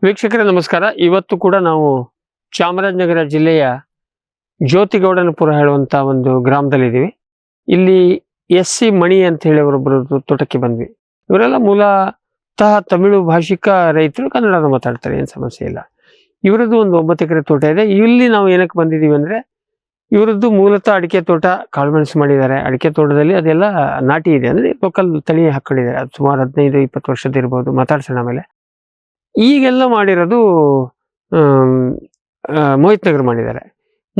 ವೀಕ್ಷಕರೇ ನಮಸ್ಕಾರ. ಇವತ್ತು ಕೂಡ ನಾವು ಚಾಮರಾಜನಗರ ಜಿಲ್ಲೆಯ ಜ್ಯೋತಿಗೌಡನಪುರ ಹೇಳುವಂತ ಒಂದು ಗ್ರಾಮದಲ್ಲಿದ್ದೀವಿ. ಇಲ್ಲಿ ಎಸ್.ಸಿ. ಮಣಿ ಅಂತ ಹೇಳಿ ಅವರೊಬ್ಬರು ತೋಟಕ್ಕೆ ಬಂದ್ವಿ. ಇವರೆಲ್ಲ ಮೂಲತಃ ತಮಿಳು ಭಾಷಿಕ ರೈತರು, ಕನ್ನಡನ ಮಾತಾಡ್ತಾರೆ, ಏನು ಸಮಸ್ಯೆ ಇಲ್ಲ. ಇವರದ್ದು ಒಂದು 9 ಎಕರೆ ತೋಟ ಇದೆ. ಇಲ್ಲಿ ನಾವು ಏನಕ್ಕೆ ಬಂದಿದ್ದೀವಿ ಅಂದ್ರೆ, ಇವರದ್ದು ಮೂಲತಃ ಅಡಿಕೆ ತೋಟ, ಕಾಳುಮೆಣಸು ಮಾಡಿದ್ದಾರೆ. ಅಡಿಕೆ ತೋಟದಲ್ಲಿ ಅದೆಲ್ಲ ನಾಟಿ ಇದೆ, ಅಂದ್ರೆ ಲೋಕಲ್ ತಳಿ ಹಾಕೊಂಡಿದ್ದಾರೆ. ಅದು ಸುಮಾರು 15-20 ವರ್ಷದ ಇರ್ಬೋದು, ಮಾತಾಡ್ಸೋಣ ಆಮೇಲೆ. ಈಗೆಲ್ಲ ಮಾಡಿರೋದು ಮೋಹಿತ್ ನಗರ್ ಮಾಡಿದ್ದಾರೆ.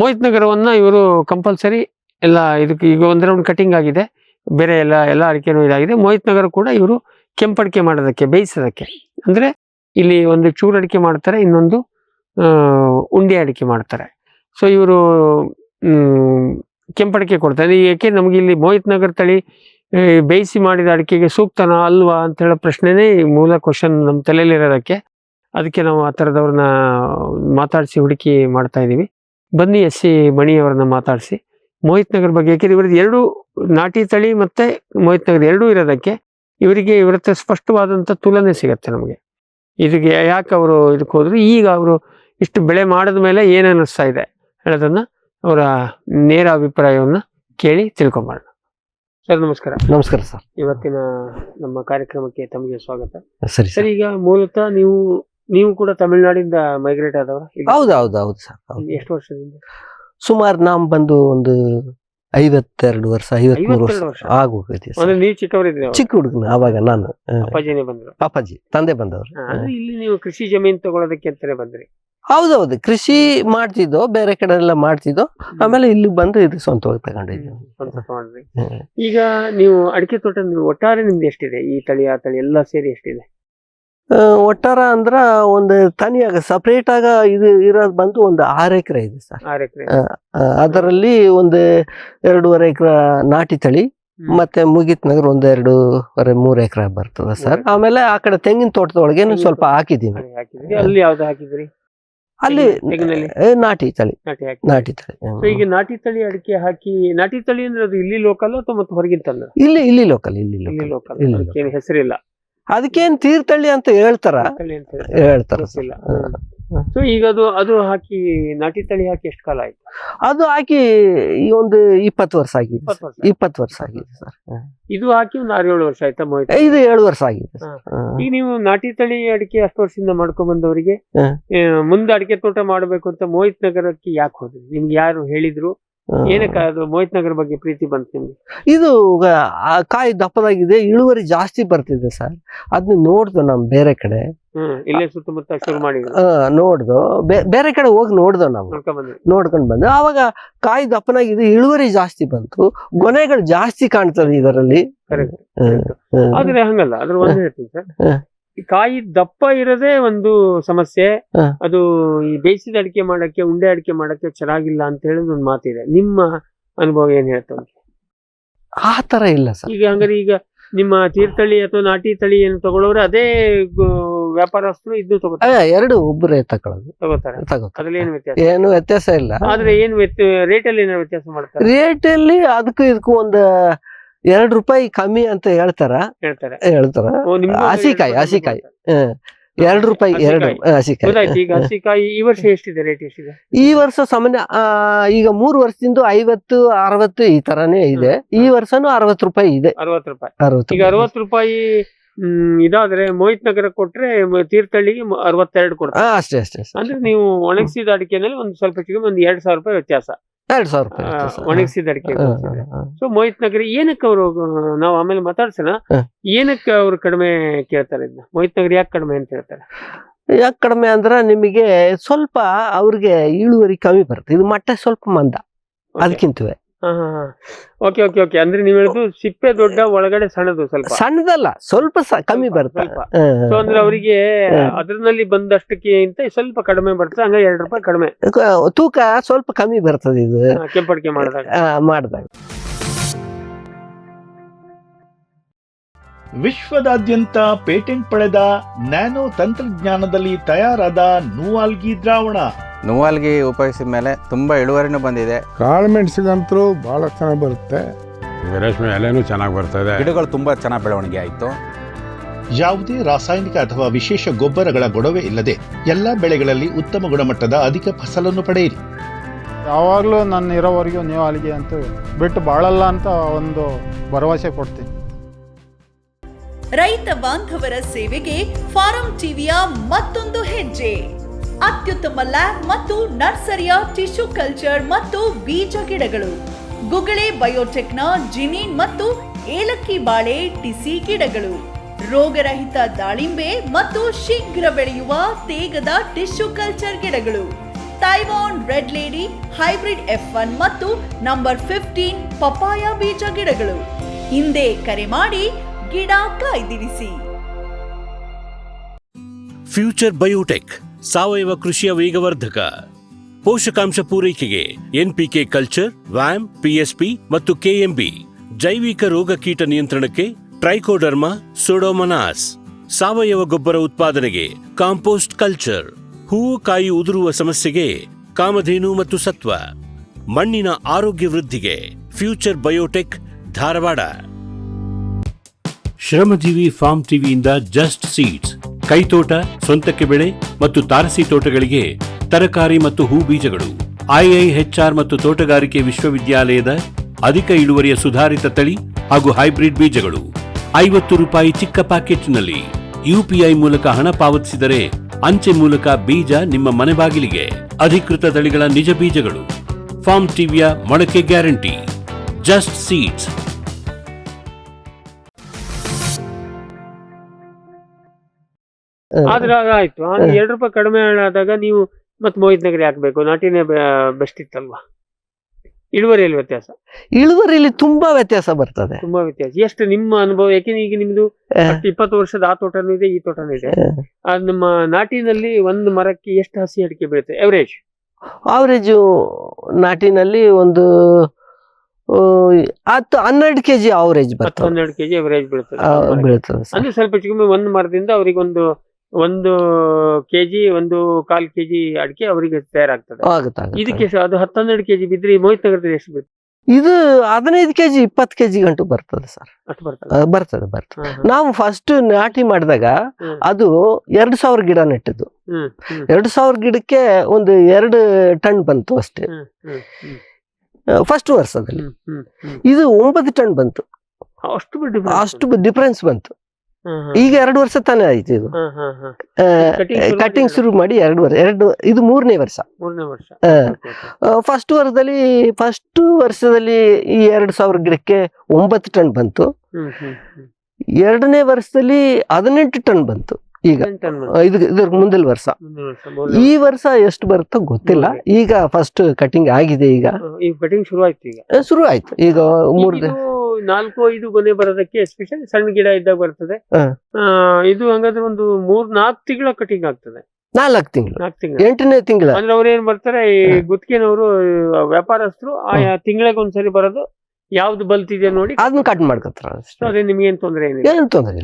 ಮೋಹಿತ್ ನಗರವನ್ನ ಇವರು ಕಂಪಲ್ಸರಿ ಎಲ್ಲ ಇದಕ್ಕೆ ಈಗ ಒಂದು ರೌಂಡ್ ಕಟಿಂಗ್ ಆಗಿದೆ, ಬೇರೆ ಎಲ್ಲ ಅಡಿಕೆನೂ ಇದಾಗಿದೆ. ಮೋಹಿತ್ ನಗರ ಕೂಡ ಇವರು ಕೆಂಪಡಿಕೆ ಮಾಡೋದಕ್ಕೆ, ಬೇಯಿಸೋದಕ್ಕೆ, ಅಂದ್ರೆ ಇಲ್ಲಿ ಒಂದು ಚೂರು ಅಡಿಕೆ ಮಾಡ್ತಾರೆ, ಇನ್ನೊಂದು ಉಂಡೆ ಅಡಿಕೆ ಮಾಡ್ತಾರೆ. ಸೊ ಇವರು ಕೆಂಪಡಿಕೆ ಕೊಡ್ತಾರೆ. ಏಕೆ ನಮ್ಗೆ ಇಲ್ಲಿ ಮೋಹಿತ್ ನಗರ್ ತಳಿ ಬೇಯಿಸಿ ಮಾಡಿದ ಅಡಿಕೆಗೆ ಸೂಕ್ತನಾ ಅಲ್ವಾ ಅಂತ ಹೇಳೋ ಪ್ರಶ್ನೆನೇ ಮೂಲ ಕ್ವಶನ್ ನಮ್ಮ ತಲೆಯಲ್ಲಿರೋದಕ್ಕೆ. ಅದಕ್ಕೆ ನಾವು ಆ ಥರದವ್ರನ್ನ ಮಾತಾಡಿಸಿ ಹುಡುಕಿ ಮಾಡ್ತಾ ಇದ್ದೀವಿ. ಬನ್ನಿ ಎಸ್.ಸಿ. ಮಣಿ ಅವರನ್ನ ಮಾತಾಡಿಸಿ ಮೋಹಿತ್ ನಗರ್ ಬಗ್ಗೆ, ಯಾಕೆಂದ್ರೆ ಇವ್ರದ್ದು 2 ನಾಟಿ ತಳಿ ಮತ್ತೆ ಮೋಹಿತ್ ನಗರ್ 2 ಇರೋದಕ್ಕೆ ಇವರಿಗೆ ಇವ್ರ ಹತ್ರ ಸ್ಪಷ್ಟವಾದಂಥ ತುಲನೆ ಸಿಗತ್ತೆ ನಮಗೆ. ಇದಕ್ಕೆ ಯಾಕೆ ಅವರು ಇದಕ್ಕೆ ಹೋದ್ರು, ಈಗ ಅವರು ಇಷ್ಟು ಬೆಳೆ ಮಾಡಿದ ಮೇಲೆ ಏನು ಅನ್ನಿಸ್ತಾ ಇದೆ ಹೇಳೋದನ್ನ ಅವರ ನೇರ ಅಭಿಪ್ರಾಯವನ್ನ ಕೇಳಿ ತಿಳ್ಕೊಂಬರೋಣ. ಸರ್ ನಮಸ್ಕಾರ. ನಮಸ್ಕಾರ ಸರ್. ಇವತ್ತಿನ ನಮ್ಮ ಕಾರ್ಯಕ್ರಮಕ್ಕೆ ತಮಗೆ ಸ್ವಾಗತ. ಸರಿ ಸರ್, ಈಗ ಮೂಲತಃ ನೀವು ಕೂಡ ತಮಿಳುನಾಡಿಂದ ಮೈಗ್ರೇಟ್ ಆದವರು? ಹೌದು ಸರ್. ಎಷ್ಟು ವರ್ಷದಿಂದ? ಸುಮಾರು ನಾವು ಬಂದು ಒಂದು 52 ವರ್ಷ 53 ವರ್ಷ ಆಗೋಗೈತಿ. ಅಂದ್ರೆ ನೀವು ಚಿಕ್ಕವರಿದ್ರಿ? ಚಿಕ್ಕ ಹುಡುಗನ ಆವಾಗ ನಾನು. ಅಪ್ಪಾಜಿನೇ ಬಂದ್ರು? ಅಪ್ಪಾಜಿ ತಂದೆ ಬಂದವರು. ಇಲ್ಲಿ ನೀವು ಕೃಷಿ ಜಮೀನು ತಗೊಳ್ಳೋದಕ್ಕೆ ಅಂತಾನೆ ಬಂದ್ರಿ? ಹೌದೌದು, ಕೃಷಿ ಮಾಡ್ತಿದ್ದೋ, ಬೇರೆ ಕಡೆ ಎಲ್ಲ ಮಾಡ್ತಿದ್ದೋ, ಆಮೇಲೆ ಇಲ್ಲಿ ಬಂದು ಇದು ಸ್ವಂತವಾಗಿ ತಗೊಂಡಿದ್ವಿ. ಈಗ ನೀವು ಅಡಿಕೆ ತೋಟ ಒಟ್ಟಾರೆ ನಿಮ್ದು ಎಷ್ಟಿದೆ? ಈ ತಳಿ ಆ ತಳಿ ಎಲ್ಲ ಸೇರಿ ಎಷ್ಟಿದೆ? ಒಟ್ಟಾರ ಅಂದ್ರ ಒಂದು ತನಿಯಾಗ ಸಪರೇಟ್ ಆಗ ಇದು ಇರೋದು ಬಂದು ಒಂದು 6 ಎಕರೆ ಇದೆ ಸರ್. 6 ಎಕರೆ. ಅದರಲ್ಲಿ ಒಂದು 2.5 ಎಕರೆ ನಾಟಿ ತಳಿ, ಮತ್ತೆ ಮುಗಿತ್ ನಗರ್ ಒಂದು 2.5-3 ಎಕರೆ ಬರ್ತದೆ ಸರ್. ಆಮೇಲೆ ಆ ಕಡೆ ತೆಂಗಿನ ತೋಟದೊಳಗೆ ಸ್ವಲ್ಪ ಹಾಕಿದೀವಿ. ಅಲ್ಲಿ ಯಾವ್ದು ಹಾಕಿದ್ರಿ? ಅಲ್ಲಿ ನಾಟಿ ತಳಿ. ಈಗ ನಾಟಿ ತಳಿ ಅಡಿಕೆ ಹಾಕಿ, ನಾಟಿ ತಳಿ ಅಂದ್ರೆ ಅದು ಇಲ್ಲಿ ಲೋಕಲ್ ಅಥವಾ ಮತ್ತೆ ಹೊರಗಿನ ತಂದ? ಇಲ್ಲಿ ಲೋಕಲ್. ಹೆಸರಿಲ್ಲ ಅದಕ್ಕೇನ್ ತೀರ್ಥಳ್ಳಿ ಅಂತ ಹೇಳ್ತಾರ. ಸೊ ಈಗ ಅದು ಹಾಕಿ, ನಾಟಿ ತಳಿ ಹಾಕಿ ಎಷ್ಟು ಕಾಲ ಆಯ್ತು? ಅದು ಹಾಕಿ ಒಂದು 20 ವರ್ಷ ಆಗಿದೆ. 20 ವರ್ಷ ಆಗಿದೆ ಸರ್. ಇದು ಹಾಕಿ ಒಂದು 6-7 ವರ್ಷ ಆಯ್ತಾ? ಇದು 7 ವರ್ಷ ಆಗಿದೆ. ಈಗ ನೀವು ನಾಟಿ ತಳಿ ಅಡಿಕೆ 10 ವರ್ಷದಿಂದ ಮಾಡ್ಕೊಂಡ್ ಬಂದವರಿಗೆ ಮುಂದೆ ಅಡಿಕೆ ತೋಟ ಮಾಡ್ಬೇಕು ಅಂತ ಮೋಹಿತ್ ನಗರಕ್ಕೆ ಯಾಕೆ ಹೋದ್ರಿ? ನಿಮ್ಗೆ ಯಾರು ಹೇಳಿದ್ರು? ಏನಕ್ಕೆ ಅದು ಮೋಹಿತ್ ನಗರ ಬಗ್ಗೆ ಪ್ರೀತಿ ಬಂತು ನಿಮ್ಗೆ? ಇದು ಕಾಯಿ ದಪ್ಪದಾಗಿದೆ, ಇಳುವರಿ ಜಾಸ್ತಿ ಬರ್ತಿದೆ ಸರ್. ಅದನ್ನ ನೋಡ್ದು ನಮ್ ಬೇರೆ ಕಡೆ, ಇಲ್ಲೇ ಸುತ್ತಮುತ್ತ ಶುರು ಮಾಡಿದ್ರು. ನೋಡ್ದು ಬೇರೆ ಕಡೆ ಹೋಗಿ ನೋಡ್ದು, ನಾವು ನೋಡ್ಕೊಂಡ್ ಬಂದು ಅವಾಗ ಕಾಯಿ ದಪ್ಪನಾಗಿದೆ, ಇಳುವರಿ ಜಾಸ್ತಿ ಬಂತು, ಗೊನೆಗಳು ಜಾಸ್ತಿ ಕಾಣ್ತದೆ ಇದರಲ್ಲಿ. ಆದ್ರೆ ಹಂಗಲ್ಲ, ಅದ್ರ ಒಂದು ಹೇಳ್ತೀನಿ ಸರ್, ಕಾಯಿ ದಪ್ಪ ಇರೋದೇ ಒಂದು ಸಮಸ್ಯೆ. ಅದು ಈ ಬೇಯಿಸಿದ ಅಡಿಕೆ ಮಾಡಕ್ಕೆ, ಉಂಡೆ ಅಡಿಕೆ ಮಾಡಕ್ಕೆ ಚೆನ್ನಾಗಿಲ್ಲ ಅಂತ ಹೇಳಿದ್ ಒಂದು ಮಾತಿದೆ. ನಿಮ್ಮ ಅನುಭವ ಏನ್ ಹೇಳ್ತಾರೆ? ಆ ತರ ಇಲ್ಲ ಸರ್. ಈಗ ಹಂಗಾರೆ ಈಗ ನಿಮ್ಮ ತೀರ್ಥಳಿ ಅಥವಾ ನಾಟಿ ತಳಿ ಏನು ತಗೊಳ್ಳೋರು ಅದೇ ವ್ಯಾಪಾರಸ್ಥರು ಇದು ತಗೋತಾರೆ? 2 ಒಬ್ಬರೇ ತಗೋತಾರೆ. ಅದ್ರಲ್ಲಿ ಏನು ವ್ಯತ್ಯಾಸ? ಏನು ವ್ಯತ್ಯಾಸ ಇಲ್ಲ. ಆದ್ರೆ ಏನ್ ರೇಟ್ ಅಲ್ಲಿ ಏನಾದ್ರು ವ್ಯತ್ಯಾಸ ಮಾಡ್ತಾರೆ? ರೇಟ್ ಅಲ್ಲಿ ಅದಕ್ಕೂ ಇದಕ್ಕೂ ಒಂದು 2 ರೂಪಾಯಿ ಕಮ್ಮಿ ಅಂತ ಹೇಳ್ತಾರ. ಹಸಿಕಾಯಿ 2 ರೂಪಾಯಿ 2 ಹಸಿಕಾಯಿ. ಈಗ ಹಸಿಕಾಯಿ ಈ ವರ್ಷ ಎಷ್ಟಿದೆ? ರೇಟ್ ಎಷ್ಟಿದೆ ಈ ವರ್ಷ? ಸಾಮಾನ್ಯ ಈಗ 3 ವರ್ಷದಿಂದ 50-60 ಈ ತರಾನೇ ಇದೆ. ಈ ವರ್ಷನೂ 60 ರೂಪಾಯಿ ಇದೆ. 60 ರೂಪಾಯಿ. ಈಗ 60 ರೂಪಾಯಿ ಇದಾದ್ರೆ ಮೋಹಿತ್ ನಗರ ಕೊಟ್ರೆ ತೀರ್ಥಹಳ್ಳಿಗೆ 62 ಕೊಡ್ತಾರೆ. ಅಷ್ಟೇ. ಅಂದ್ರೆ ನೀವು ಒಣಗಿಸಿದ ಅಡಿಕೆನಲ್ಲಿ ಒಂದು ಸ್ವಲ್ಪ ಚಿಕ್ಕ ಒಂದು 2,000 ರೂಪಾಯಿ ವ್ಯತ್ಯಾಸ. 2,000 ರೂಪಾಯಿ ಒಣಗಿಸಿದ ಅಡಿಕೆ. ಸೊ ಮೋಹಿತ್ ನಗರ ಏನಕ್ಕೆ ಅವರು, ನಾವು ಆಮೇಲೆ ಮಾತಾಡ್ಸೋಣ, ಏನಕ್ಕೆ ಅವ್ರು ಕಡಿಮೆ ಕೇಳ್ತಾರೆ ಇದನ್ನ? ಮೋಹಿತ್ ನಗರ ಯಾಕೆ ಕಡಿಮೆ ಅಂತ ಹೇಳ್ತಾರೆ? ಯಾಕೆ ಕಡಿಮೆ ಅಂದ್ರ, ನಿಮಗೆ ಸ್ವಲ್ಪ ಅವ್ರಿಗೆ ಇಳುವರಿ ಕಮ್ಮಿ ಬರುತ್ತೆ. ಇದು ಮಟ್ಟ ಸ್ವಲ್ಪ ಮಂದ, ಅದಕ್ಕಿಂತವೇ. ಓಕೆ. ಅಂದ್ರೆ ನೀವು ಹೇಳುದು ಸಿಪ್ಪೆ ದೊಡ್ಡ, ಒಳಗಡೆ ಸಣ್ಣದು, ಸ್ವಲ್ಪ ಸಣ್ಣದಲ್ಲ, ಸ್ವಲ್ಪ ಕಮ್ಮಿ ಬರುತ್ತೆ. ಸೊ ಅಂದ್ರೆ ಅವರಿಗೆ ಅದ್ರಲ್ಲಿ ಬಂದಷ್ಟಕ್ಕಿಂತ ಸ್ವಲ್ಪ ಕಡಿಮೆ ಬರ್ತದೆ, ಹಂಗ 2 ರೂಪಾಯಿ ಕಡಿಮೆ. ತೂಕ ಸ್ವಲ್ಪ ಕಮ್ಮಿ ಬರ್ತದೆ ಇದು ಕೆಂಪಡಿಕೆ ಮಾಡಿದಾಗ. ವಿಶ್ವದಾದ್ಯಂತ ಪೇಟೆಂಟ್ ಪಡೆದ ನ್ಯಾನೋ ತಂತ್ರಜ್ಞಾನದಲ್ಲಿ ತಯಾರಾದ ನೂವಾಲ್ಗಿ ದ್ರಾವಣ. ನೂವಾಲ್ಗಿ ಉಪಯೋಗಿಸಿದ ಮೇಲೆ ತುಂಬಾ ಇಳುವರಿನೂ ಬಂದಿದೆ. ಕಾಳುಮೆಣಸಿಗಂತೂ ಬಹಳ ಚೆನ್ನಾಗಿ ಬರುತ್ತೆ. ರೇಷ್ಮೆ ಎಲೆನೂ ಚೆನ್ನಾಗಿ ಬರ್ತದೆ. ಗಿಡಗಳು ತುಂಬಾ ಚೆನ್ನಾಗಿ ಬೆಳವಣಿಗೆ ಆಯ್ತು. ಯಾವುದೇ ರಾಸಾಯನಿಕ ಅಥವಾ ವಿಶೇಷ ಗೊಬ್ಬರಗಳ ಗೊಡವೆ ಇಲ್ಲದೆ ಎಲ್ಲ ಬೆಳೆಗಳಲ್ಲಿ ಉತ್ತಮ ಗುಣಮಟ್ಟದ ಅಧಿಕ ಫಸಲನ್ನು ಪಡೆಯಿರಿ. ಯಾವಾಗಲೂ ನನ್ನ ಇರೋವರೆಗೂ ನೀವು ಅಲ್ಲಿಗೆ ಅಂತ ಬಿಟ್ಟು ಬಾಳಲ್ಲ ಅಂತ ಒಂದು ಭರವಸೆ ಕೊಡ್ತೀನಿ. ರೈತ ಬಾಂಧವರ ಸೇವೆಗೆ ಫಾರಂ ಟಿವಿಯ ಮತ್ತೊಂದು ಹೆಜ್ಜೆ. ಅತ್ಯುತ್ತಮ ಲ್ಯಾಬ್ ಮತ್ತು ನರ್ಸರಿಯ ಟಿಶ್ಯೂ ಕಲ್ಚರ್ ಮತ್ತು ಬೀಜ ಗಿಡಗಳು, ಗುಗಳೆ ಬಯೋಟೆಕ್ನ ಜಿನಿನ್ ಮತ್ತು ಏಲಕ್ಕಿ ಬಾಳೆ ಟಿಸಿ ಗಿಡಗಳು, ರೋಗರಹಿತ ದಾಳಿಂಬೆ ಮತ್ತು ಶೀಘ್ರ ಬೆಳೆಯುವ ತೇಗದ ಟಿಶ್ಯೂ ಕಲ್ಚರ್ ಗಿಡಗಳು, Taiwan red lady hybrid F1 ಮತ್ತು ನಂಬರ್ 15 ಪಪಾಯ ಬೀಜ ಗಿಡಗಳು. ಹಿಂದೆ ಕರೆ ಮಾಡಿ ಗಿಡ ಕಾಯ್ದಿರಿಸಿ. ಫ್ಯೂಚರ್ ಬಯೋಟೆಕ್ ಸಾವಯವ ಕೃಷಿಯ ವೇಗವರ್ಧಕ. ಪೋಷಕಾಂಶ ಪೂರೈಕೆಗೆ NPK ಕಲ್ಚರ್, ವ್ಯಾಮ್, PSP ಮತ್ತು KMB. ಜೈವಿಕ ರೋಗ ಕೀಟ ನಿಯಂತ್ರಣಕ್ಕೆ ಟ್ರೈಕೋಡರ್ಮಾ, ಸೂಡೋಮೊನಾಸ್. ಸಾವಯವ ಗೊಬ್ಬರ ಉತ್ಪಾದನೆಗೆ ಕಾಂಪೋಸ್ಟ್ ಕಲ್ಚರ್. ಹೂವು ಕಾಯಿ ಉದುರುವ ಸಮಸ್ಯೆಗೆ ಕಾಮಧೇನು ಮತ್ತು ಸತ್ವ. ಮಣ್ಣಿನ ಆರೋಗ್ಯ ವೃದ್ಧಿಗೆ ಫ್ಯೂಚರ್ ಬಯೋಟೆಕ್, ಧಾರವಾಡ. ಶ್ರಮಜೀವಿ ಫಾರ್ಮ್ ಟಿವಿಯಿಂದ ಜಸ್ಟ್ ಸೀಡ್ಸ್, ಕೈತೋಟ, ಸ್ವಂತಕ್ಕೆ ಬೆಳೆ ಮತ್ತು ತಾರಸಿ ತೋಟಗಳಿಗೆ ತರಕಾರಿ ಮತ್ತು ಹೂ ಬೀಜಗಳು. IIHR ಮತ್ತು ತೋಟಗಾರಿಕೆ ವಿಶ್ವವಿದ್ಯಾಲಯದ ಅಧಿಕ ಇಳುವರಿಯ ಸುಧಾರಿತ ತಳಿ ಹಾಗೂ ಹೈಬ್ರಿಡ್ ಬೀಜಗಳು. 50 ರೂಪಾಯಿ ಚಿಕ್ಕ ಪ್ಯಾಕೆಟ್ನಲ್ಲಿ. UPI ಮೂಲಕ ಹಣ ಪಾವತಿಸಿದರೆ ಅಂಚೆ ಮೂಲಕ ಬೀಜ ನಿಮ್ಮ ಮನೆ ಬಾಗಿಲಿಗೆ. ಅಧಿಕೃತ ತಳಿಗಳ ನಿಜ ಬೀಜಗಳು. ಫಾರ್ಮ್ ಟಿವಿಯ ಮೊಳಕೆ ಗ್ಯಾರಂಟಿ. Just seeds. ಆದ್ರೆ ಆಯ್ತು, 2 ರೂಪಾಯಿ ಕಡಿಮೆ ಆದಾಗ ನೀವು ಮತ್ತೆ ಮೋಹಿತ್ ನಗರಿ ಹಾಕ್ಬೇಕು. ನಾಟಿನೇ ಬೆಸ್ಟ್ ಇತ್ತಲ್ವಾ? ಇಳುವರಿಯಲ್ಲಿ ವ್ಯತ್ಯಾಸ, ಇಳುವರಿಯಲ್ಲಿ ತುಂಬಾ ವ್ಯತ್ಯಾಸ ಬರ್ತದೆ. ತುಂಬಾ ವ್ಯತ್ಯಾಸ. ಎಷ್ಟು ನಿಮ್ಮ ಅನುಭವ? ಯಾಕೆಂದ್ರೆ ಈಗ ನಿಮ್ದು 20 ವರ್ಷದ ಆ ತೋಟನೂ ಇದೆ, ಈ ತೋಟನೂ ಇದೆ. ನಮ್ಮ ನಾಟಿನಲ್ಲಿ ಒಂದು ಮರಕ್ಕೆ ಎಷ್ಟು ಹಸಿ ಅಡಿಕೆ ಬೀಳುತ್ತೆ ಎವರೇಜ್? ಅವರೇಜು ನಾಟಿನಲ್ಲಿ ಒಂದು 10-12 kg ಅವರೇಜ್ ಬರ್ತದೆ. 12 kg ಎವರೇಜ್ ಬೀಳ್ತದೆ. ಅಂದ್ರೆ ಸ್ವಲ್ಪ ಚಿಕ್ಕಮ್ಮಿ ಒಂದು ಮರದಿಂದ ಅವರಿಗೆ ಒಂದು kg 1/4 kg ಅಡಿಕೆ ಅವರಿಗೆ ತಯಾರಾಗ್ತದೆ. ಇದಕ್ಕೆ ಅದು 10-12 kg ಬಿದ್ರಿ ಮೋಹಿತ್ ನಗರದಲ್ಲಿ ಎಷ್ಟು ಬೀಳುತ್ತೆ? ಇದು 15 kg 20 kg ಗಂಟು ಬರ್ತದೆ ಸರ್. ಅಷ್ಟು ಬರ್ತದೆ. ಬರ್ತದೆ. ನಾವು ಫಸ್ಟ್ ನಾಟಿ ಮಾಡಿದಾಗ ಅದು 2000 ಗಿಡ ನೆಟ್ಟಿದ್ದು. 2000 ಗಿಡಕ್ಕೆ ಒಂದು 2 ಟನ್ ಬಂತು ಅಷ್ಟೇ ಫಸ್ಟ್ ವರ್ಷದಲ್ಲಿ. ಇದು 9 ಟನ್ ಬಂತು. ಅಷ್ಟು ಡಿಫರೆನ್ಸ್ ಬಂತು. ಈಗ 2 ವರ್ಷ ತಾನೇ ಆಯ್ತು ಇದು ಕಟಿಂಗ್ ಶುರು ಮಾಡಿ. 2 ವರ್ಷ, ಇದು 3ನೇ ವರ್ಷ. ಫಸ್ಟ್ ವರ್ಷದಲ್ಲಿ ಈ 2000 ಗಿಡಕ್ಕೆ 9 ಟನ್ ಬಂತು. 2ನೇ ವರ್ಷದಲ್ಲಿ 18 ಟನ್ ಬಂತು. ಈಗ ಇದ್ರ ಮುಂದಿನ ವರ್ಷ, ಈ ವರ್ಷ ಎಷ್ಟು ಬರುತ್ತೋ ಗೊತ್ತಿಲ್ಲ. ಈಗ ಫಸ್ಟ್ ಕಟಿಂಗ್ ಆಗಿದೆ. ಈಗ ಕಟಿಂಗ್ ಶುರು ಆಯ್ತು. ಈಗ 4-5 ಗೊನೆ ಬರೋದಕ್ಕೆ ಎಸ್ಪೆಷಲಿ ಸಣ್ಣ ಗಿಡ ಇದ್ದಾಗ ಬರ್ತದೆ. ಇದು ಹಂಗಾದ್ರೆ ಒಂದು 3-4 ತಿಂಗಳ ಕಟಿಂಗ್ ಆಗ್ತದೆ. 4 ತಿಂಗಳು 8ನೇ ತಿಂಗಳ ಅಂದ್ರೆ ಅವ್ರು ಏನ್ ಬರ್ತಾರೆ, ಈ ಗುತ್ತಿಗೆನವರು ವ್ಯಾಪಾರಸ್ಥರು ಆಯಾ ತಿಂಗಳಿಗೆ ಒಂದ್ಸರಿ ಬರೋದು, ಯಾವ್ದು ಬಲ್ತಿದೆ ನೋಡಿ ಅದನ್ನ ಕಟ್ ಮಾಡ್ಕೊತಾರ. ಅದೇ ನಿಮ್ಗೆ ಏನ್ ತೊಂದ್ರೆ ಏನ್ ತೊಂದ್ರೆ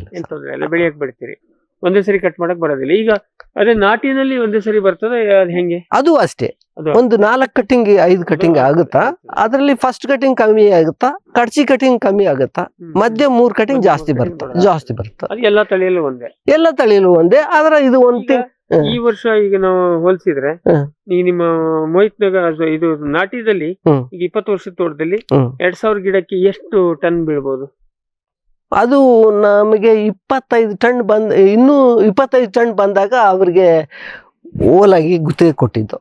ಇಲ್ಲ, ಬೆಳೆಯಕ್ ಬಿಡ್ತೀರಿ. ಒಂದೇ ಸರಿ ಕಟ್ ಮಾಡಕ್ ಬರೋದಿಲ್ಲ. ಈಗ ಅದೇ ನಾಟಿನಲ್ಲಿ ಒಂದೇ ಸರಿ ಬರ್ತದೆ, ಹೆಂಗೆ? ಅದು ಅಷ್ಟೇ, ಒಂದು 4 ಕಟಿಂಗ್ 5 ಕಟಿಂಗ್ ಆಗುತ್ತಾ. ಅದ್ರಲ್ಲಿ ಫಸ್ಟ್ ಕಟಿಂಗ್ ಕಮ್ಮಿ ಆಗುತ್ತಾ, ಕಡ್ಚಿ ಕಟಿಂಗ್ ಕಮ್ಮಿ ಆಗುತ್ತಾ, ಮಧ್ಯ 3 ಕಟಿಂಗ್ ಜಾಸ್ತಿ ಬರುತ್ತೆ. ಎಲ್ಲಾ ತಳಿಯಲ್ಲೂ ಒಂದೇ. ಆದ್ರೆ ಇದು ಈ ವರ್ಷ ಈಗ ನಾವು ಹೋಲಿಸಿದ್ರೆ ಈಗ ನಿಮ್ಮ ಮೋಹಿತ್ ನಗರ ಇದು ನಾಟಿದಲ್ಲಿ ಈಗ 20 ವರ್ಷದ ತೋಟದಲ್ಲಿ 2000 ಗಿಡಕ್ಕೆ ಎಷ್ಟು ಟನ್ ಬೀಳ್ಬೋದು? ಅದು ನಮಗೆ 25 ಟನ್ ಇನ್ನೂ 25 ಟನ್ ಬಂದಾಗ ಅವ್ರಿಗೆ ಓಲಾಗಿ ಗುತ್ತಿಗೆ ಕೊಟ್ಟಿದ್ದು.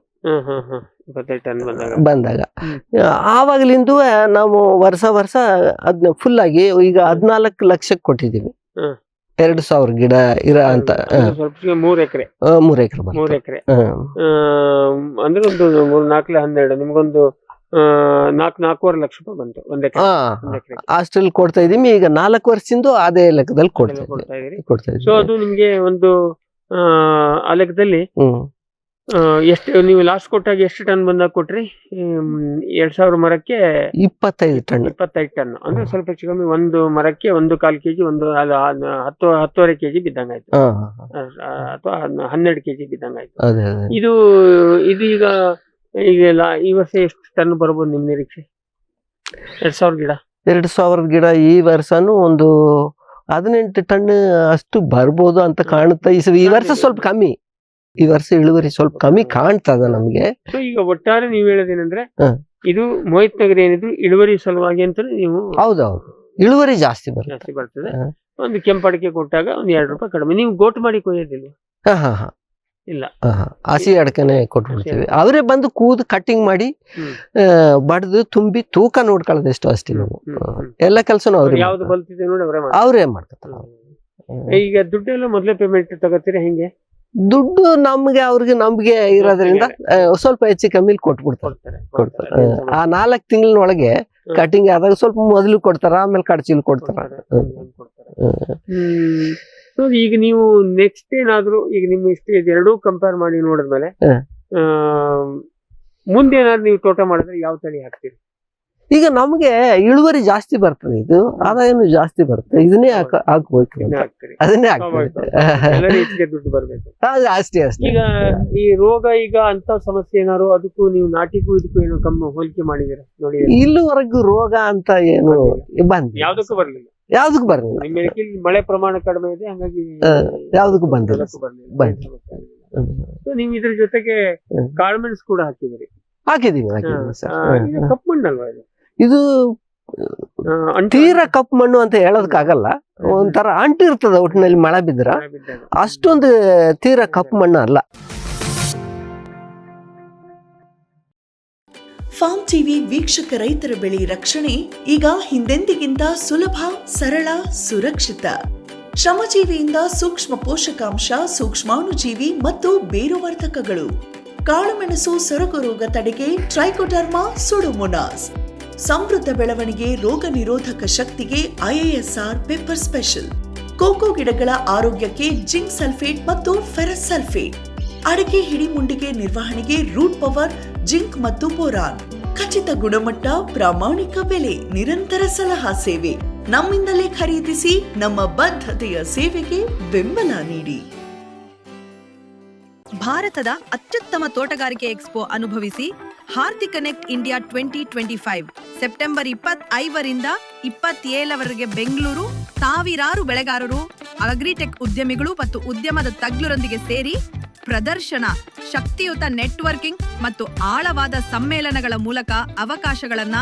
25 ಟನ್ ಬಂದಾಗ ಆವಾಗಲಿಂದ ನಾವು ವರ್ಷ ಅದನ್ನ ಫುಲ್ ಆಗಿ ಈಗ 14 ಲಕ್ಷಕ್ಕೆ ಕೊಟ್ಟಿದ್ದೀವಿ. 2000 ಗಿಡ ಇರ ಅಂತ. 3 ಎಕರೆ ಅಂದ್ರೆ ಒಂದು 3-4-12 ನಿಮ್ಗೊಂದು 4-4.5 ಲಕ್ಷ ರೂಪಾಯಿ ಬಂತು ಒಂದ್ ಎಕರೆ. ಅಷ್ಟ್ರಲ್ಲಿ ಕೊಡ್ತಾ ಇದೀವಿ. ಈಗ 4 ವರ್ಷದಿಂದ ಅದೇ ಲೆಕ್ಕದಲ್ಲಿ ಕೊಡ್ತಾ ಇದೀವಿ. ಸೊ ಅದು ನಿಮ್ಗೆ ಒಂದು ಆ ಲೆಕ್ಕದಲ್ಲಿ ಎಷ್ಟು ನೀವು ಲಾಸ್ಟ್ ಕೊಟ್ಟಾಗ ಎಷ್ಟು ಟನ್ ಬಂದಾಗ ಕೊಟ್ರಿ? 2000 ಮರಕ್ಕೆ 25 ಟನ್. ಅಂದ್ರೆ ಸ್ವಲ್ಪ ಕಮ್ಮಿ. ಒಂದು ಮರಕ್ಕೆ 1/4 kg, 10-10.5 kg ಬಿದ್ದಂಗಾಯ್ತು, ಅಥವಾ 12 kg ಬಿದ್ದಂಗಾಯ್ತು. ಇದು ಈಗ ಈ ವರ್ಷ ಎಷ್ಟು ಟನ್ ಬರ್ಬೋದು ನಿಮ್ ನಿರೀಕ್ಷೆ? 2000 ಗಿಡ ಈ ವರ್ಷನೂ ಒಂದು 18 ಟನ್ ಅಷ್ಟು ಬರ್ಬೋದು ಅಂತ ಕಾಣುತ್ತೆ. ಈ ವರ್ಷ ಸ್ವಲ್ಪ ಕಮ್ಮಿ, ಈ ವರ್ಷ ಇಳುವರಿ ಸ್ವಲ್ಪ ಕಮ್ಮಿ ಕಾಣ್ತದ ನಮ್ಗೆ. ಸೊ ಈಗ ಒಟ್ಟಾರೆ ನೀವ್ ಹೇಳೋದೇನಂದ್ರೆ ಹ. ಇದು ಮೋಹಿತ್ ನಗರ ಏನಿದ್ರು ಇಳುವರಿ ಸಲುವಾಗಿ ಅಂತ ನೀವು ಹೌದೌದು, ಇಳುವರಿ ಜಾಸ್ತಿ ಬರುತ್ತೆ. ಜಾಸ್ತಿ ಬರ್ತದೆ. ಹ. ಒಂದು ಕೆಂಪಡಿಕೆ ಕೊಟ್ಟಾಗ ಒಂದ್ 2 ರೂಪಾಯಿ ಕಡಿಮೆ. ನೀವು ಗೋಟ್ ಮಾಡಿ ಕೊಯ್ಯೋದಿಲ್ವಾ? ಹಾ ಇಲ್ಲ, ಹಸಿ ಅಡಕೆನೆ ಕೊಟ್ಬಿಡ್ತೀವಿ. ಅವರೇ ಬಂದು ಕೂದು ಕಟ್ಟಿಂಗ್ ಮಾಡಿ ಹ್ಮ್. ಬಡ್ದು ತುಂಬಿ ತೂಕ ನೋಡ್ಕೊಳ್ಳೋದು ಎಷ್ಟು ಅಷ್ಟೇ ನಾವು. ಎಲ್ಲ ಕೆಲಸನೂ ಅವ್ರೇ ಯಾವ್ದು ಬಲ್ತಿದೆ ನೋಡಿ ಅವ್ರೇ ಮಾಡ್ತಾರೆ. ಈಗ ದುಡ್ಡೆಲ್ಲ ಮೊದ್ಲೇ ಪೇಮೆಂಟ್ ತಗೋತೀರಾ ಹೆಂಗೆ? ದುಡ್ಡು ನಮ್ಗೆ ಅವ್ರಿಗೆ ನಂಬಿಕೆ ಇರೋದ್ರಿಂದ ಸ್ವಲ್ಪ ಹೆಚ್ಚು ಕಮ್ಮಿ ಕೊಟ್ಬಿಡ್ತಾರೆ. ಆ 4 ತಿಂಗಳಿನೊಳಗೆ ಕಟಿಂಗ್ ಆದಾಗ ಸ್ವಲ್ಪ ಮೊದಲು ಕೊಡ್ತಾರ, ಆಮೇಲೆ ಕಡ್ಚಿಲ್ ಕೊಡ್ತಾರ. ಈಗ ನೀವು ನೆಕ್ಸ್ಟ್ ಏನಾದ್ರು ಈಗ ನಿಮ್ಮ ಸ್ಟೇಜ್ ಎರಡೂ ಕಂಪೇರ್ ಮಾಡಿ ನೋಡಿದ್ಮೇಲೆ ಮುಂದೆ ಏನಾದ್ರು ನೀವು ತೋಟ ಮಾಡಿದ್ರೆ ಯಾವ ತಳಿ ಹಾಕ್ತೀರಿ? ಈಗ ನಮ್ಗೆ ಇಳುವರಿ ಜಾಸ್ತಿ ಬರ್ತದೆ, ಇದು ಆದಾಯನು ಜಾಸ್ತಿ ಬರುತ್ತೆ, ಇದನ್ನೇ ಹಾಕ್ಬೇಕು, ಅದನ್ನೇ ಹಾಕ್ಬೇಕು. ಎಲ್ಲರೂ ಹೆಚ್ಚಿಗೆ ದುಡ್ಡು ಬರ್ಬೇಕು ಅಷ್ಟೇ. ಈಗ ಈ ರೋಗ ಈಗ ಅಂತ ಸಮಸ್ಯೆ ಏನಾರು ಅದಕ್ಕೂ ನೀವು ನಾಟಿಗೂ ಇದಕ್ಕೂ ಏನು ಕಮ್ಮಿ ಹೋಲಿಕೆ ಮಾಡಿದೀರ ನೋಡಿ? ಇಲ್ಲಿವರೆಗೂ ರೋಗ ಅಂತ ಏನು ಬಂದಿಲ್ಲ, ಯಾವ್ದಕ್ಕೂ ಬರ್ಲಿಲ್ಲ. ಯಾವ್ದಕ್ಕೂ ಬರ್ಲಿಲ್ಲ. ನಿಮ್ಮ ಇಲ್ಲಿ ಮಳೆ ಪ್ರಮಾಣ ಕಡಿಮೆ ಇದೆ, ಹಂಗಾಗಿ ಯಾವ್ದಕ್ಕೂ ಬಂದಿಲ್ಲ. ನೀವು ಇದ್ರ ಜೊತೆಗೆ ಕಾಳುಮೆಣಸು ಕೂಡ ಹಾಕಿದಿರಿ? ಹಾಕಿದೀವಿ ಕಪ್ಪು ಮಣ್ಣಲ್ವಾ ಇದು? ಇದು ತೀರಾ ಕಪ್ಪು ಮಣ್ಣು ಅಂತ ಹೇಳೋದಕ್ಕಾಗಲ್ಲ, ಒಂಥರ ಅಂಟಿರ್ತದ ಒಟ್ಟಿನಲ್ಲಿ ಮಳೆ ಬಿದ್ರ. ಅಷ್ಟೊಂದು ತೀರಾ ಕಪ್ಪು ಮಣ್ಣು ಅಲ್ಲ. ಫಾರ್ಮ್ ಟಿವಿ ವೀಕ್ಷಕ ರೈತರ ಬೆಳೆ ರಕ್ಷಣೆ ಈಗ ಹಿಂದೆಂದಿಗಿಂತ ಸುಲಭ, ಸರಳ, ಸುರಕ್ಷಿತ. ಶ್ರಮಜೀವಿಯಿಂದ ಸೂಕ್ಷ್ಮ ಪೋಷಕಾಂಶ, ಸೂಕ್ಷ್ಮಾಣುಜೀವಿ ಮತ್ತು ಬೇರುವರ್ಧಕಗಳು. ಕಾಳುಮೆಣಸು ಸೊರಗು ರೋಗ ತಡೆಗೆ ಟ್ರೈಕೋಡರ್ಮಾ ಸುಡೋಮೋನಾಸ್. ಸಮೃದ್ಧ ಬೆಳವಣಿಗೆ, ರೋಗ ನಿರೋಧಕ ಶಕ್ತಿಗೆ IISR ಪೆಪ್ಪರ್ ಸ್ಪೆಷಲ್. ಕೋಕೋ ಗಿಡಗಳ ಆರೋಗ್ಯಕ್ಕೆ ಜಿಂಕ್ ಸಲ್ಫೇಟ್ ಮತ್ತು ಫೆರಸ್ ಸಲ್ಫೇಟ್. ಅಡಿಕೆ ಹಿಡಿಮುಂಡಿಗೆ ನಿರ್ವಹಣೆಗೆ ರೂಟ್ ಪವರ್, ಜಿಂಕ್ ಮತ್ತು ಬೋರಾನ್. ಖಚಿತ ಗುಣಮಟ್ಟ, ಪ್ರಾಮಾಣಿಕ ಬೆಲೆ, ನಿರಂತರ ಸಲಹಾ ಸೇವೆ. ನಮ್ಮಿಂದಲೇ ಖರೀದಿಸಿ, ನಮ್ಮ ಬದ್ಧತೆಯ ಸೇವೆಗೆ ಬೆಂಬಲ ನೀಡಿ. ಭಾರತದ ಅತ್ಯುತ್ತಮ ತೋಟಗಾರಿಕೆ ಎಕ್ಸ್ಪೋ ಅನುಭವಿಸಿ ಹಾರ್ತಿ ಕನೆಕ್ಟ್ ಇಂಡಿಯಾ 2025 ಸೆಪ್ಟೆಂಬರ್ 25ರಿಂದ 27ರವರೆಗೆ ಬೆಂಗಳೂರು. ಸಾವಿರಾರು ಬೆಳೆಗಾರರು, ಅಗ್ರಿಟೆಕ್ ಉದ್ಯಮಿಗಳು ಮತ್ತು ಉದ್ಯಮದ ತಜ್ಞರೊಂದಿಗೆ ಸೇರಿ ಪ್ರದರ್ಶನ, ಶಕ್ತಿಯುತ ನೆಟ್ವರ್ಕಿಂಗ್ ಮತ್ತು ಆಳವಾದ ಸಮ್ಮೇಳನಗಳ ಮೂಲಕ ಅವಕಾಶಗಳನ್ನ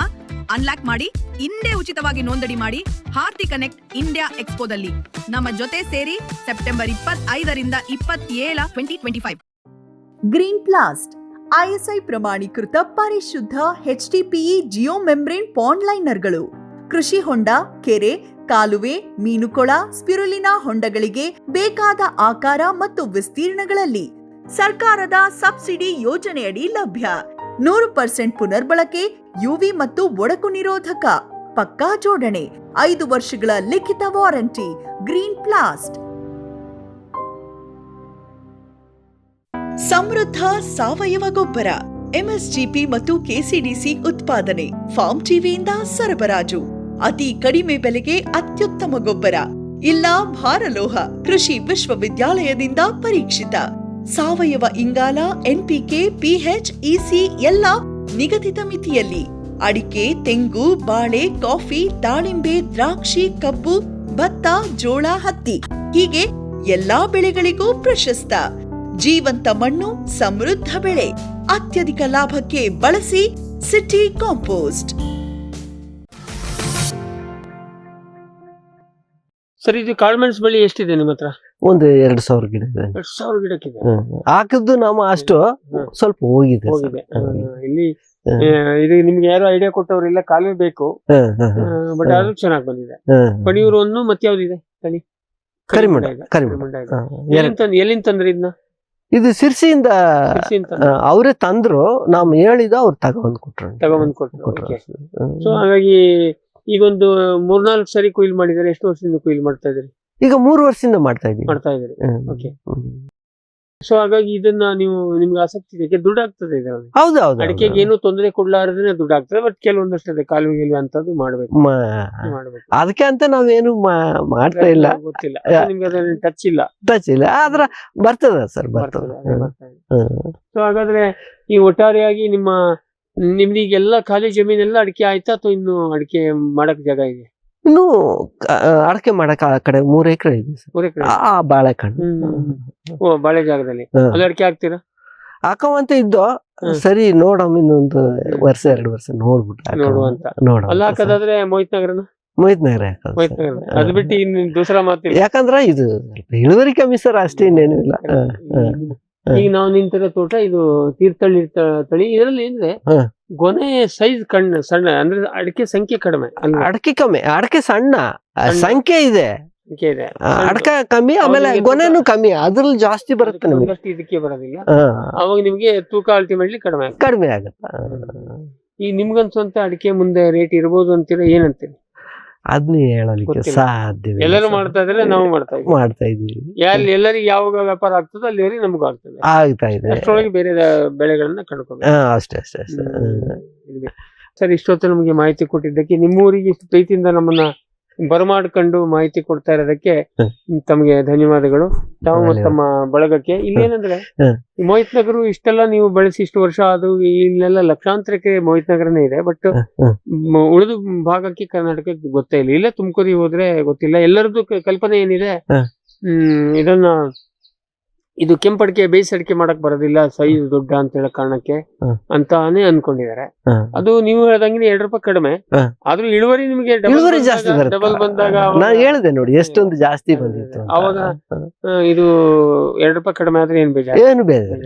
ಅನ್ಲಾಕ್ ಮಾಡಿ. ಇಂದೇ ಉಚಿತವಾಗಿ ನೋಂದಣಿ ಮಾಡಿ ಹಾರ್ತಿ ಕನೆಕ್ಟ್ ಇಂಡಿಯಾ ಎಕ್ಸ್ಪೋದಲ್ಲಿ ನಮ್ಮ ಜೊತೆ ಸೇರಿ. ಸೆಪ್ಟೆಂಬರ್ 25ರಿಂದ 27 2025. ಗ್ರೀನ್ ಪ್ಲಾಸ್ಟ್ ISI ಪ್ರಮಾಣೀಕೃತ ಪರಿಶುದ್ಧ HDPE ಜಿಯೋ ಮೆಂಬ್ರೇನ್ ಪಾಂಡ್ ಲೈನರ್ಗಳು. ಕೃಷಿ ಹೊಂಡ, ಕೆರೆ, ಕಾಲುವೆ, ಮೀನುಕೊಳ, ಸ್ಪಿರುಲಿನಾ ಹೊಂಡಗಳಿಗೆ ಬೇಕಾದ ಆಕಾರ ಮತ್ತು ವಿಸ್ತೀರ್ಣಗಳಲ್ಲಿ ಸರ್ಕಾರದ ಸಬ್ಸಿಡಿ ಯೋಜನೆಯಡಿ ಲಭ್ಯ. 100% ಪುನರ್ಬಳಕೆ, UV ಮತ್ತು ಒಡಕು ನಿರೋಧಕ, ಪಕ್ಕಾ ಜೋಡಣೆ, 5 ವರ್ಷಗಳ ಲಿಖಿತ ವಾರಂಟಿ. ಗ್ರೀನ್ ಪ್ಲಾಸ್ಟ್. ಸಮೃದ್ಧ ಸಾವಯವ ಗೊಬ್ಬರ, MSGP ಮತ್ತು KCDC ಉತ್ಪಾದನೆ, ಫಾರ್ಮ್ ಟಿವಿಯಿಂದ ಸರಬರಾಜು. ಅತಿ ಕಡಿಮೆ ಬೆಲೆಗೆ ಅತ್ಯುತ್ತಮ ಗೊಬ್ಬರ. ಇಲ್ಲ ಭಾರಲೋಹ, ಕೃಷಿ ವಿಶ್ವವಿದ್ಯಾಲಯದಿಂದ ಪರೀಕ್ಷಿತ. ಸಾವಯವ ಇಂಗಾಲ, NPK, PH, EC ಎಲ್ಲ ನಿಗದಿತ ಮಿತಿಯಲ್ಲಿ. ಅಡಿಕೆ, ತೆಂಗು, ಬಾಳೆ, ಕಾಫಿ, ದಾಳಿಂಬೆ, ದ್ರಾಕ್ಷಿ, ಕಬ್ಬು, ಭತ್ತ, ಜೋಳ, ಹತ್ತಿ ಹೀಗೆ ಎಲ್ಲಾ ಬೆಳೆಗಳಿಗೂ ಪ್ರಶಸ್ತ. ಜೀವಂತ ಮಣ್ಣು, ಸಮೃದ್ಧ ಬೆಳೆ, ಅತ್ಯಧಿಕ ಲಾಭಕ್ಕೆ ಬಳಸಿ ಸಿಟಿ ಕಾಂಪೋಸ್ಟ್. ಸರ್, ಇದು ಕಾಳುಮೆಣಸು ಬಳ್ಳಿ ಎಷ್ಟಿದೆ ನಿಮ್ಮ ಹತ್ರ? ಒಂದು 2000 ಗಿಡ ಇದೆ. 2000 ಗಿಡಕ್ಕಿದೆ. ಹಾಕಿದ್ದು ನಾವು ಅಷ್ಟು ಸ್ವಲ್ಪ ಹೋಗಿದೆ. ಇಲ್ಲಿ ಇದು ನಿಮ್ಗೆ ಯಾರು ಐಡಿಯಾ ಕೊಟ್ಟವ್ರಿಲ್ಲ, ಕಾಲುವೆ ಬೇಕು, ಬಟ್ ಅದು ಚೆನ್ನಾಗಿ ಬಂದಿದೆ. ಪಣಿಯೂರು ಮತ್ತೆ ಯಾವ್ದಿದೆ ತಳಿ? ಕರಿಮಂಡ. ಎಲ್ಲಿಂದ ತಂದ್ರಿ ಇದನ್ನ? ಇದು ಸಿರ್ಸಿಯಿಂದ ಅವರೇ ತಂದ್ರು, ನಾವು ಹೇಳಿದ ಅವ್ರು ತಗೊಂಡ್ ಕೊಟ್ರು. ಸೊ ಹಾಗಾಗಿ ಈಗೊಂದು 3-4 ಸರಿ ಕೊಯ್ಲು ಮಾಡಿದ್ದಾರೆ. ಎಷ್ಟು ವರ್ಷದಿಂದ ಕೊಯ್ಲು ಮಾಡ್ತಾ ಇದ್ರಿ? ಈಗ 3 ವರ್ಷದಿಂದ ಮಾಡ್ತಾ ಇದ್ದೀರಿ. ಓಕೆ. ಸೊ ಹಾಗಾಗಿ ಇದನ್ನ ನೀವು, ನಿಮ್ಗೆ ಆಸಕ್ತಿ ಇದೆ, ದುಡ್ಡು ಆಗ್ತದೆ ಇದರಲ್ಲಿ. ಹೌದೌದು. ಅಡಿಕೆಗೆ ಏನು ತೊಂದರೆ ಕೊಡ್ಲಾರದೇ ದುಡ್ಡು ಆಗ್ತದೆ. ಬಟ್ ಕೆಲವೊಂದಷ್ಟು ಅದೇ ಕಾಲುವೆ ಅಂತದ್ದು ಮಾಡ್ಬೇಕು. ಅದಕ್ಕೆ ಅಂತ ನಾವೇನು ಮಾಡ್ತಾ ಇಲ್ಲ, ಗೊತ್ತಿಲ್ಲ ನಿಮ್ಗೆ, ಅದ್ರ ಟಚ್ ಇಲ್ಲ. ಆದ್ರ ಬರ್ತದ ಸರ್, ಬರ್ತದೆ. ಸೊ ಹಾಗಾದ್ರೆ ಈ ಒಟ್ಟಾರೆಯಾಗಿ ನಿಮ್ದೀಗೆಲ್ಲ ಖಾಲಿ ಜಮೀನೆಲ್ಲ ಅಡಿಕೆ ಆಯ್ತಾ ಅಥವಾ ಇನ್ನು ಅಡಿಕೆ ಮಾಡಕ್ ಜಾಗ ಇದೆ? ಇನ್ನು ಅಡಕೆ ಮಾಡಕ್ ಆ ಕಡೆ 3 ಎಕರೆ ಇದೆ ಸರ್. 3 ಎಕರೆ. ಆ ಬಾಳೆಕಣ್ಣು ಓ, ಬಾಳೆ ಜಾಗದಲ್ಲಿ ಹಾ. ಅಲ್ಲಿ ಅಡಿಕೆ ಹಾಕ್ತೀರಾ? ಹಾಕವಂತ ಇದ್ದೋ, ಸರಿ ನೋಡಮ್ ಇನ್ನೊಂದು 2 ವರ್ಷ ನೋಡ್ಬಿಟ್ಟು ನೋಡುವಂತ. ಅಲ್ಲಿ ಹಾಕೋದಾದ್ರೆ ಮೋಹಿತ್ ನಗರನ ಮೋಹಿತ್ ನಗರ ಹಾಕೋದು ಮೋಹಿತ್ ಸರ್. ನಗರ ಅದು ಬಿಟ್ಟು ಇನ್ನು ದೂಸರಾ ಮಾತಿಲ್ಲ. ಯಾಕಂದ್ರ ಇದು ಸ್ವಲ್ಪ ಇಳುವರಿ ಕಮ್ಮಿ ಸರ್, ಅಷ್ಟೇ ಇನ್ನೇನು ಇಲ್ಲ. ಈಗ ನಾವು ನಿಂತಿರೋ ತೋಟ ಇದು ತೀರ್ಥಹಳ್ಳಿ ತಳಿ. ಇದರಲ್ಲಿ ಅಂದ್ರೆ ಹಾ. ಗೊನೆ ಸೈಜ್ ಸಣ್ಣ ಅಂದ್ರೆ ಅಡಿಕೆ ಸಂಖ್ಯೆ ಕಡಿಮೆ ಅಲ್ವಾ? ಅಡಕೆ ಕಮ್ಮಿ, ಅಡಕೆ ಸಣ್ಣ, ಸಣ್ಣ. ಸಂಖ್ಯೆ ಇದೆ, ಸಂಖ್ಯೆ ಇದೆ. ಅಡಕೆ ಕಮ್ಮಿ, ಆಮೇಲೆ ಅವ್ರಿಗೆ ಗೊನೆನೂ ಕಮ್ಮಿ, ಅದ್ರಲ್ಲಿ ಜಾಸ್ತಿ ಬರುತ್ತೆ ನಿಮಗೆ. ಅದಕ್ಕೆ ಇದಕ್ಕೆ ಬರೋದಿಲ್ಲ. ಹಾ, ಅವಾಗ ನಿಮ್ಗೆ ತೂಕ ಅಲ್ಟಿಮೇಟ್ಲಿ ಕಡಿಮೆ ಆಗ್ತದೆ. ಕಡಿಮೆ ಆಗತ್ತ. ಈಗ ನಿಮ್ಗನ್ಸುವಂತ ಅಡಿಕೆ ಮುಂದೆ ರೇಟ್ ಇರ್ಬೋದು ಅಂತೀರಾ, ಏನಂತೀರಿ? ಅದನ್ನ ಹೇಳಲಿಕ್ಕೆ ಗೊತ್ತಿಲ್ಲ. ಸಾಧ್ಯವಿಲ್ಲ ಎಲ್ಲರೂ ಸರ್. ಮಾಡ್ತಾ ಇದ್ರೆ ನಾವು ಮಾಡ್ತಾ ಇದ್ದೀವಿ. ಮಾಡ್ತಾ ಇದೀವಿ, ಎಲ್ಲರಿಗೆ ಯಾವಾಗ ವ್ಯಾಪಾರ ಆಗ್ತದೋ ಅಲ್ಲಿವರೆಗೆ ನಮಗೂ ಆಗ್ತದೆ. ಆಗ್ತಾ ಇದೆ. ಅಷ್ಟರೊಳಗೆ ಬೇರೆ ಬೆಳೆಗಳನ್ನ ಕಂಡುಕೋಬೇಕು. ಅಷ್ಟೇ ಅಷ್ಟೇ ಅಷ್ಟೇ. ಸರ್, ಇಷ್ಟೊತ್ತು ನಮಗೆ ಮಾಹಿತಿ ಕೊಟ್ಟಿದ್ದಕ್ಕೆ, ನಿಮ್ಮೂರಿಗೆ ಇಷ್ಟು ಪ್ರೀತಿಯಿಂದ ನಮ್ಮನ್ನ ಬರಮಾಡ್ಕೊಂಡು ಮಾಹಿತಿ ಕೊಡ್ತಾ ಇರೋದಕ್ಕೆ ತಮಗೆ ಧನ್ಯವಾದಗಳು. ತಾವು ಮತ್ತು ತಮ್ಮ ಬಳಗಕ್ಕೆ. ಇಲ್ಲೇನಂದ್ರೆ ಈ ಮೋಹಿತ್ ನಗರ ಇಷ್ಟೆಲ್ಲ ನೀವು ಬೆಳೆಸಿ ಇಷ್ಟು ವರ್ಷ ಅದು ಇಲ್ಲೆಲ್ಲ ಲಕ್ಷಾಂತರಕ್ಕೆ ಮೋಹಿತ್ ನಗರನೇ ಇದೆ. ಬಟ್ ಉಳಿದ ಭಾಗಕ್ಕೆ ಕರ್ನಾಟಕಕ್ಕೆ ಗೊತ್ತೇ ಇಲ್ಲ. ಇಲ್ಲೇ ತುಮಕೂರಿಗೆ ಹೋದ್ರೆ ಗೊತ್ತಿಲ್ಲ. ಎಲ್ಲರದ್ದು ಕಲ್ಪನೆ ಏನಿದೆ, ಇದನ್ನ ಇದು ಕೆಂಪಡಿಕೆ ಬೇಯಿಸಿ ಅಡಿಕೆ ಮಾಡಕ್ ಬರೋದಿಲ್ಲ, ಸೈಜ್ ದೊಡ್ಡ ಅಂತ ಹೇಳೋ ಕಾರಣಕ್ಕೆ ಅಂತಾನೆ ಅನ್ಕೊಂಡಿದ್ದಾರೆ. ಅದು ನೀವು ಹೇಳ್ದಂಗೆ 2 ರೂಪಾಯಿ ಕಡಿಮೆ, ಆದ್ರೂ ಇಳುವರಿ ನಿಮಗೆ ಇಳುವರಿ ಜಾಸ್ತಿ ಬರುತ್ತೆ. ಡಬಲ್ ಬಂದಾಗ ನಾನು ಹೇಳಿದೆ ನೋಡಿ ಎಷ್ಟೊಂದು ಜಾಸ್ತಿ ಬಂದಿತ್ತು ಅಂತ. ಅವಾಗ ಇದು 2 ರೂಪಾಯಿ ಕಡಿಮೆ ಆದ್ರೆ ಏನ್ ಬೇಜಾರು? ಏನು ಬೇರೆ.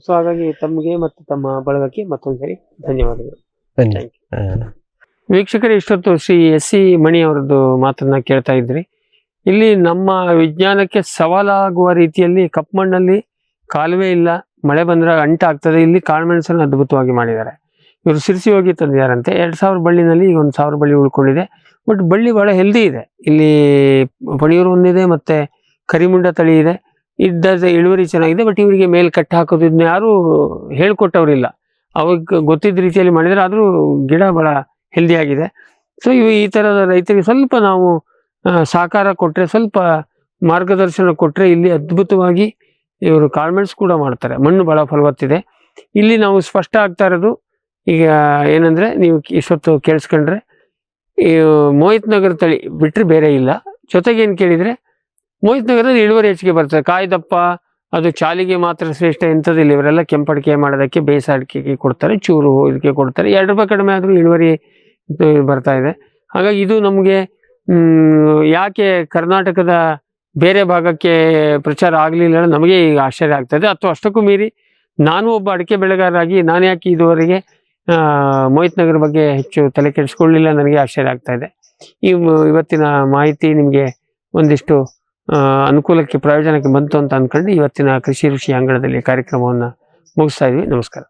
ಸೊ ಹಾಗಾಗಿ ತಮಗೆ ಮತ್ತು ತಮ್ಮ ಬಳಗಕ್ಕೆ ಮತ್ತೊಂದ್ಸರಿ ಧನ್ಯವಾದಗಳು. ಬನ್ನಿ. ವೀಕ್ಷಕರೇ, ಇಷ್ಟೊತ್ತು ಶ್ರೀ S.C. ಮಣಿ ಅವರದ್ದು ಮಾತನ್ನ ಕೇಳ್ತಾ ಇದ್ರಿ. ಇಲ್ಲಿ ನಮ್ಮ ವಿಜ್ಞಾನಕ್ಕೆ ಸವಾಲಾಗುವ ರೀತಿಯಲ್ಲಿ ಕಪ್ಪು ಮಣ್ಣಲ್ಲಿ ಕಾಲುವೆ ಇಲ್ಲ, ಮಳೆ ಬಂದ್ರೆ ಅಂಟಾಗ್ತದೆ. ಇಲ್ಲಿ ಕಾಳುಮೆಣಸನ್ನು ಅದ್ಭುತವಾಗಿ ಮಾಡಿದ್ದಾರೆ. ಇವರು ಸಿರ್ಸಿ ಹೋಗಿ ತಂದಿದ್ದಾರಂತೆ. 2000 ಬಳ್ಳಿನಲ್ಲಿ ಈಗ 1000 ಬಳ್ಳಿ ಉಳ್ಕೊಂಡಿದೆ. ಬಟ್ ಬಳ್ಳಿ ಬಹಳ ಹೆಲ್ದಿ ಇದೆ. ಇಲ್ಲಿ ಪಣಿಯೂರು ಒಂದಿದೆ, ಮತ್ತೆ ಕರಿಮುಂಡ ತಳಿ ಇದೆ. ಇದ್ದ ಇಳುವರಿ ಚೆನ್ನಾಗಿದೆ. ಬಟ್ ಇವರಿಗೆ ಮೇಲ್ ಕಟ್ ಹಾಕೋದು ಇದನ್ನ ಯಾರು ಹೇಳ್ಕೊಟ್ಟವ್ರಿಲ್ಲ. ಅವಾಗ ಗೊತ್ತಿದ್ದ ರೀತಿಯಲ್ಲಿ ಮಾಡಿದ್ರೆ, ಆದ್ರೂ ಗಿಡ ಬಹಳ ಹೆಲ್ದಿ ಆಗಿದೆ. ಸೊ ಈ ತರದ ರೈತರಿಗೆ ಸ್ವಲ್ಪ ನಾವು ಸಹಕಾರ ಕೊಟ್ರೆ, ಸ್ವಲ್ಪ ಮಾರ್ಗದರ್ಶನ ಕೊಟ್ರೆ, ಇಲ್ಲಿ ಅದ್ಭುತವಾಗಿ ಇವರು ಕಾಳುಮೆಣಸು ಕೂಡ ಮಾಡ್ತಾರೆ. ಮಣ್ಣು ಬಹಳ ಫಲವತ್ತಿದೆ. ಇಲ್ಲಿ ನಾವು ಸ್ಪಷ್ಟ ಆಗ್ತಾ ಇರೋದು ಈಗ ಏನಂದ್ರೆ, ನೀವು ಇಷ್ಟೊತ್ತು ಕೇಳಿಸ್ಕೊಂಡ್ರೆ ಈ ಮೋಹಿತ್ ನಗರ ತಳಿ ಬಿಟ್ರೆ ಬೇರೆ ಇಲ್ಲ. ಜೊತೆಗೆ ಏನ್ ಕೇಳಿದ್ರೆ, ಮೋಹಿತ್ ನಗರದ ಇಳುವರಿ ಹೆಚ್ಚಿಗೆ ಬರ್ತದೆ. ಕಾಯಿ ದಪ್ಪ, ಅದು ಚಾಲಿಗೆ ಮಾತ್ರ ಶ್ರೇಷ್ಠ ಎಂಥದಿಲ್ಲ. ಇವರೆಲ್ಲ ಕೆಂಪಡಿಕೆ ಮಾಡೋದಕ್ಕೆ ಬೇಯಿಸ ಅಡಿಕೆಗೆ ಕೊಡ್ತಾರೆ, ಚೂರು ಇದಕ್ಕೆ ಕೊಡ್ತಾರೆ. 2 ರೂಪಾಯಿ ಕಡಿಮೆ ಆದ್ರೂ ಇಳುವರಿ ಬರ್ತಾ ಇದೆ. ಹಾಗಾಗಿ ಇದು ನಮಗೆ ಯಾಕೆ ಕರ್ನಾಟಕದ ಬೇರೆ ಭಾಗಕ್ಕೆ ಪ್ರಚಾರ ಆಗಲಿಲ್ಲ ನಮಗೆ ಈಗ ಆಶ್ಚರ್ಯ ಆಗ್ತದೆ. ಅಥವಾ ಅಷ್ಟಕ್ಕೂ ಮೀರಿ ನಾನು ಒಬ್ಬ ಅಡಿಕೆ ಬೆಳೆಗಾರರಾಗಿ ನಾನು ಯಾಕೆ ಇದುವರೆಗೆ ಮೋಹಿತ್ ನಗರ ಬಗ್ಗೆ ಹೆಚ್ಚು ತಲೆ ಕೆಡಿಸ್ಕೊಳ್ಳಿಲ್ಲ, ನನಗೆ ಆಶ್ಚರ್ಯ ಆಗ್ತಾ ಇದೆ. ಇವತ್ತಿನ ಮಾಹಿತಿ ನಿಮಗೆ ಒಂದಿಷ್ಟು ಅನುಕೂಲಕ್ಕೆ ಪ್ರಯೋಜನಕ್ಕೆ ಬಂತು ಅಂತ ಅಂದ್ಕೊಂಡು ಇವತ್ತಿನ ಕೃಷಿ ಋಷಿ ಅಂಗಳದಲ್ಲಿ ಕಾರ್ಯಕ್ರಮವನ್ನು ಮುಗಿಸ್ತಾ ಇದ್ವಿ. ನಮಸ್ಕಾರ.